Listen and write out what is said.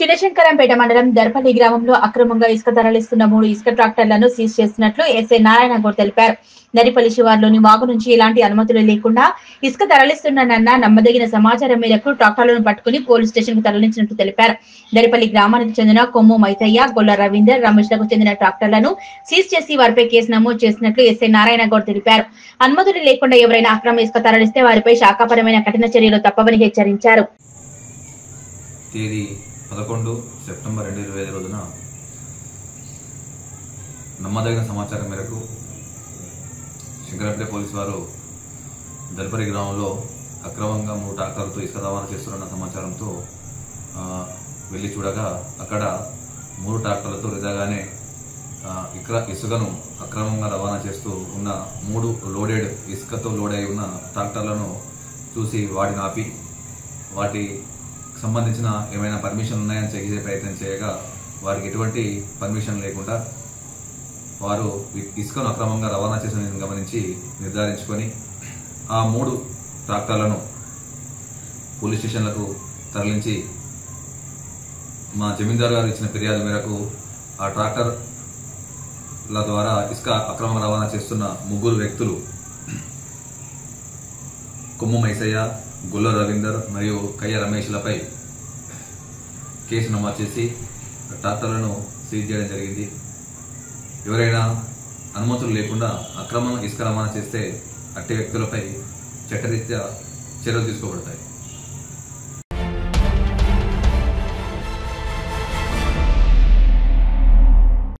చినశంకరంపేట మండలం దర్పల్లి గ్రామంలో అక్రమంగా ఇసుక తరలిస్తున్న 3 ఇసుక ట్రాక్టర్లను సీజ్ చేసినట్లు ఎస్ఐ నారాయణగౌడ్ తెలిపారు. దరిపల్లి శివార్లోని వాగు నుంచి ఎలాంటి అనుమతులు లేకుండా ఇసుక తరలిస్తున్న నమ్మదగిన సమాచారం మేరకు ట్రాక్టర్లను పట్టుకుని పోలీస్ స్టేషన్ కు తరలించినట్లు తెలిపారు. దరిపల్లి గ్రామానికి చెందిన కొమ్ము మైసయ్య, గొల్ల రవీందర్, రమేష్లకు చెందిన ట్రాక్టర్లను సీజ్ చేసి వారిపై కేసు నమోదు చేసినట్లు ఎస్ఐ నారాయణగౌడ్ తెలిపారు. అనుమతులు లేకుండా ఎవరైనా అక్రమ ఇసుక తరలిస్తే వారిపై శాఖాపరమైన కఠిన చర్యలు తప్పవని హెచ్చరించారు. 11 సెప్టెంబర్ 2025 రోజున నమ్మదగిన సమాచారం మేరకు శంకరంపేట పోలీసు వారు దర్పల్లి గ్రామంలో అక్రమంగా 3 ట్రాక్టర్లతో ఇసుక రవాణా చేస్తున్న సమాచారంతో వెళ్లి చూడగా అక్కడ 3 ట్రాక్టర్లతో నిజంగానే ఇసుకను అక్రమంగా రవాణా చేస్తూ ఉన్న 3 లోడెడ్ ఇసుకతో లోడ్ అయి ఉన్న ట్రాక్టర్లను చూసి వాటిని ఆపి వాటి సంబంధించిన ఏమైనా పర్మిషన్ ఉన్నాయని చెక్ చేసే ప్రయత్నం చేయగా వారికి ఎటువంటి పర్మిషన్ లేకుండా వారు ఇసుకను అక్రమంగా రవాణా చేసిన గమనించి నిర్ధారించుకొని ఆ 3 ట్రాక్టర్లను పోలీస్ స్టేషన్లకు తరలించి మా జమీందారు గారు ఇచ్చిన ఫిర్యాదు మేరకు ఆ ట్రాక్టర్ల ద్వారా ఇసుక అక్రమంగా రవాణా చేస్తున్న 3 వ్యక్తులు కొమ్ము మైసయ్య, గొల్ల రవీందర్ మరియు కయ్య రమేష్లపై కేసు నమోదు చేసి ట్రాక్టర్లను సీజ్ చేయడం జరిగింది. ఎవరైనా అనుమతులు లేకుండా అక్రమంగా ఇసుక రవాణా చేస్తే అట్టి వ్యక్తులపై చట్టరీత్యా చర్యలు తీసుకోబడతాయి.